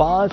5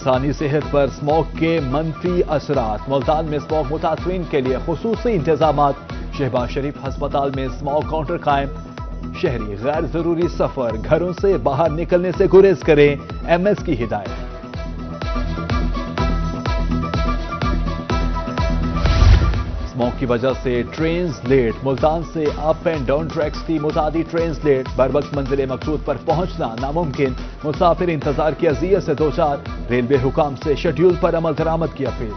انسانی صحت پر اسموگ کے منفی اثرات، ملتان میں اسموگ متاثرین کے لیے خصوصی انتظامات، شہباز شریف ہسپتال میں اسموگ کاؤنٹر قائم، شہری غیر ضروری سفر گھروں سے باہر نکلنے سے گریز کریں، ایم ایس کی ہدایت۔ اسموگ کی وجہ سے ٹرینز لیٹ، ملتان سے اپ اینڈ ڈاؤن ٹریکس کی متعدی ٹرینز لیٹ، بروقت منزل مقصود پر پہنچنا ناممکن، مسافر انتظار کی اذیت سے دوچار، ریلوے حکام سے شیڈول پر عمل درآمد کی اپیل۔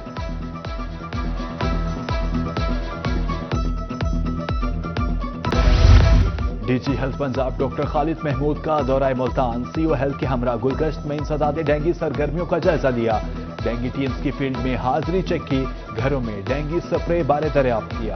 D G health Punjab doctor Khalid Mahmood کا دورہ ملتان، سی او ہیلتھ کے ہمراہ گلگشت میں انسداد ڈینگی سرگرمیوں کا جائزہ لیا، ڈینگی ٹیمز کی فیلڈ میں حاضری چیک کی، گھروں میں ڈینگی سپرے بارے دریافت کیا۔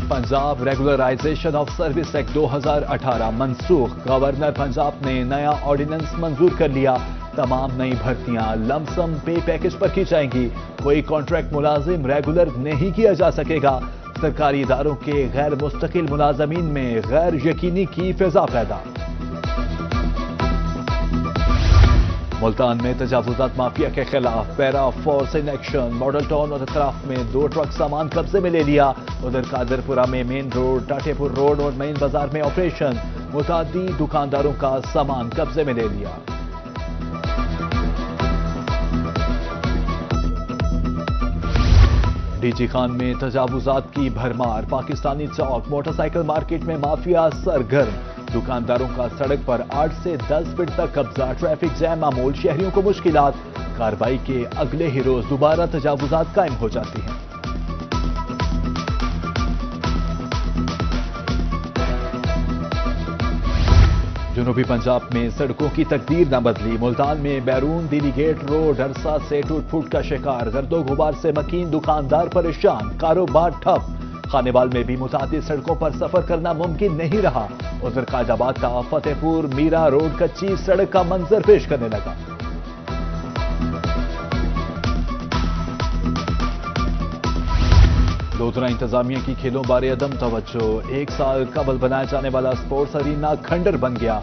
Punjab regularisation of service act 2018 منسوخ، گورنر پنجاب نے نیا آرڈیننس منظور کر لیا، تمام نئی بھرتیاں لمسم پے پیکج پر کی جائیں گی، کوئی کانٹریکٹ ملازم ریگولر نہیں کیا جا سکے گا، سرکاری اداروں کے غیر مستقل ملازمین میں غیر یقینی کی فضا پیدا۔ ملتان میں تجاوزات مافیا کے خلاف PERA force in action, Model Town اور اطراف میں 2 ٹرک سامان قبضے میں لے لیا، ادھر قادرپورہ میں مین روڈ، ٹاٹے پور روڈ اور مین بازار میں آپریشن، متعدی دکانداروں کا سامان قبضے میں لے لیا۔ ڈی جی خان میں تجاوزات کی بھرمار، پاکستانی چوک موٹر سائیکل مارکیٹ میں مافیا سرگرم، دکانداروں کا سڑک پر 8 سے 10 فٹ تک قبضہ، ٹریفک جام معمول، شہریوں کو مشکلات، کارروائی کے اگلے ہی روز دوبارہ تجاوزات قائم ہو جاتی ہیں۔ جنوبی پنجاب میں سڑکوں کی تقدیر نہ بدلی، ملتان میں بیرون دلی گیٹ روڈ عرصہ سے ٹوٹ پھوٹ کا شکار، گرد و غبار سے مکین دکاندار پریشان، کاروبار ٹھپ، خانیوال میں بھی متعدد سڑکوں پر سفر کرنا ممکن نہیں رہا، ادھر قائد آباد کا فتح پور میرا روڈ کچی سڑک کا منظر پیش کرنے لگا۔ لودھرا انتظامیہ کی کھیلوں بارے عدم توجہ، 1 سال قبل بنایا جانے والا سپورٹس ارینا کھنڈر بن گیا،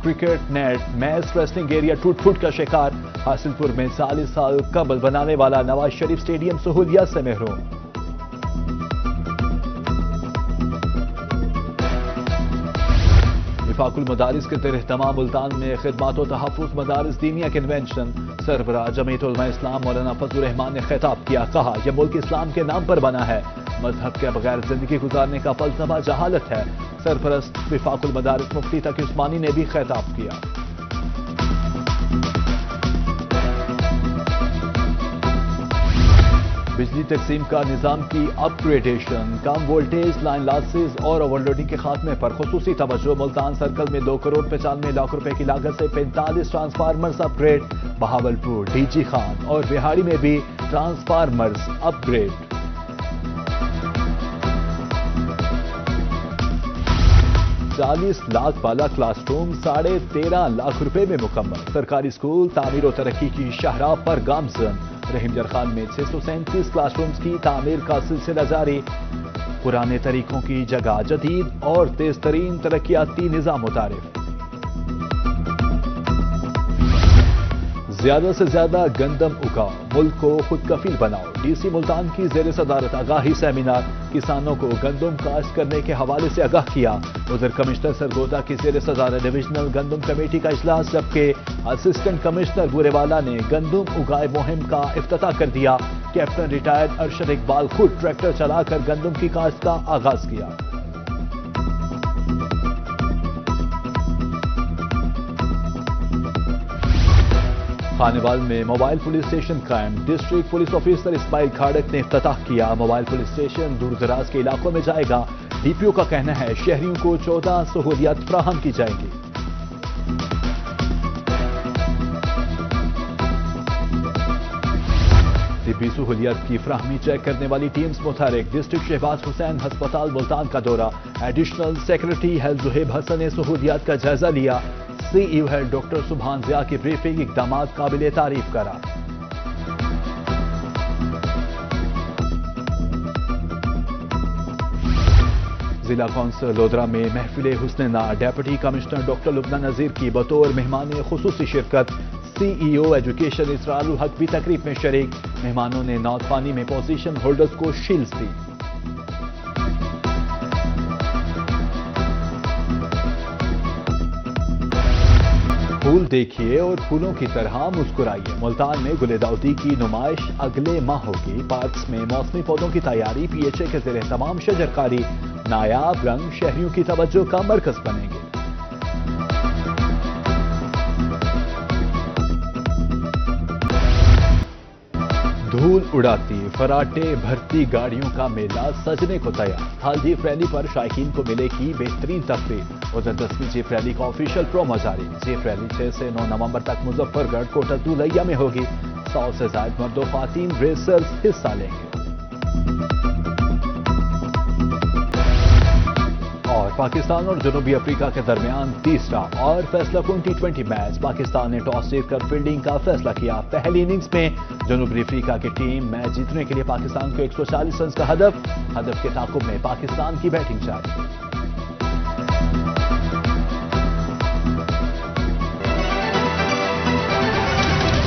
cricket net match wrestling area ٹوٹ پھوٹ کا شکار، حاصل پور میں 40 سال قبل بنانے والا نواز شریف اسٹیڈیم سہولیات سے محروم۔ وفاق المدارس کے زیر اہتمام ملتان میں خدمات و تحفظ مدارس دینیہ کنونشن، سربراہ جمعیت علماء اسلام مولانا فضل الرحمان نے خطاب کیا، کہا یہ ملک اسلام کے نام پر بنا ہے، مذہب کے بغیر زندگی گزارنے کا فلسفہ جہالت ہے، سرپرست وفاق المدارس مفتی تقی عثمانی نے بھی خطاب کیا۔ بجلی تقسیم کا نظام کی اپ گریڈیشن، کم وولٹیج لائن لاسز اور اوور لوڈنگ کے خاتمے پر خصوصی توجہ، ملتان سرکل میں 2 کروڑ 95 لاکھ روپے کی لاگت سے 45 transformers upgrade, Bahawalpur, D G Khan اور بہاڑی میں بھی ٹرانسفارمرز اپ گریڈ۔ 40 لاکھ والا کلاس روم 13.5 لاکھ روپے میں مکمل، سرکاری اسکول تعمیر و ترقی کی شاہراہ پر گامزن، رحیم جرخان میں 637 کلاس رومز کی تعمیر کا سلسلہ جاری، پرانے طریقوں کی جگہ جدید اور تیز ترین ترقیاتی نظام متعارف۔ زیادہ سے زیادہ گندم اگاؤ، ملک کو خود کفیل بناؤ، ڈی سی ملتان کی زیر صدارت آگاہی سیمینار، کسانوں کو گندم کاشت کرنے کے حوالے سے آگاہ کیا، ادھر کمشنر سرگودا کی زیر صدارت ڈویژنل گندم کمیٹی کا اجلاس، جبکہ اسسٹنٹ کمشنر گورے والا نے گندم اگائے مہم کا افتتاح کر دیا، کیپٹن ریٹائرڈ ارشد اقبال خود ٹریکٹر چلا کر گندم کی کاشت کا آغاز کیا۔ خانیوال میں موبائل پولیس اسٹیشن قائم، ڈسٹرکٹ پولیس آفیسر اسماعیل کھاڑک نے افتتاح کیا، موبائل پولیس اسٹیشن دور دراز کے علاقوں میں جائے گا، ڈی پی او کا کہنا ہے شہریوں کو 14 سہولیات فراہم کی جائیں گی۔ طبی سہولیات کی فراہمی چیک کرنے والی ٹیمز متحرک، ڈسٹرکٹ شہباز حسین ہسپتال ملتان کا دورہ، ایڈیشنل سیکرٹری ہیلتھ زہیب حسن نے سہولیات کا جائزہ لیا، سی ای او ہیڈ ڈاکٹر سبحان ضیاء کی بریفنگ، اقدامات قابل تعریف قرار۔ ضلع کونسل لودھرا میں محفل حسن نا ڈیپٹی کمشنر ڈاکٹر لبنہ نذیر کی بطور مہمان خصوصی شرکت سی ای او ایجوکیشن اسرار الحق بھی تقریب میں شریک. مہمانوں نے نارتھ پانی میں پوزیشن ہولڈرز کو شیلڈز دی. پھول دیکھیے اور پھولوں کی طرح مسکرائیے. ملتان میں گل داؤدی کی نمائش اگلے ماہ ہوگی. پارکس میں موسمی پودوں کی تیاری پی ایچ اے کے زیر تمام شجرکاری. نایاب رنگ شہریوں کی توجہ کا مرکز بنیں گے. دھول اڑاتی فراٹے بھرتی گاڑیوں کا میلہ سجنے کو تیار. حال جیپ ریلی پر شائقین کو ملے گی بہترین تقریب. ادھر 10ویں جیپ ریلی کا آفیشیل پرومو جاری. جیپ ریلی 6 سے 9 نومبر تک مظفر گڑھ کوٹہ دولیا میں ہوگی. 100 سے زائد مرد و خواتین ریسرز حصہ لیں گے. اور پاکستان اور جنوبی افریقہ کے درمیان تیسرا اور فیصلہ کن ٹی20 میچ. پاکستان نے ٹاس جیت کر فیلڈنگ کا فیصلہ کیا. پہلی اننگز میں جنوبی افریقہ کی ٹیم میچ جیتنے کے لیے پاکستان کو 140 رنز کا ہدف کے تعاقب میں پاکستان کی بیٹنگ جاری.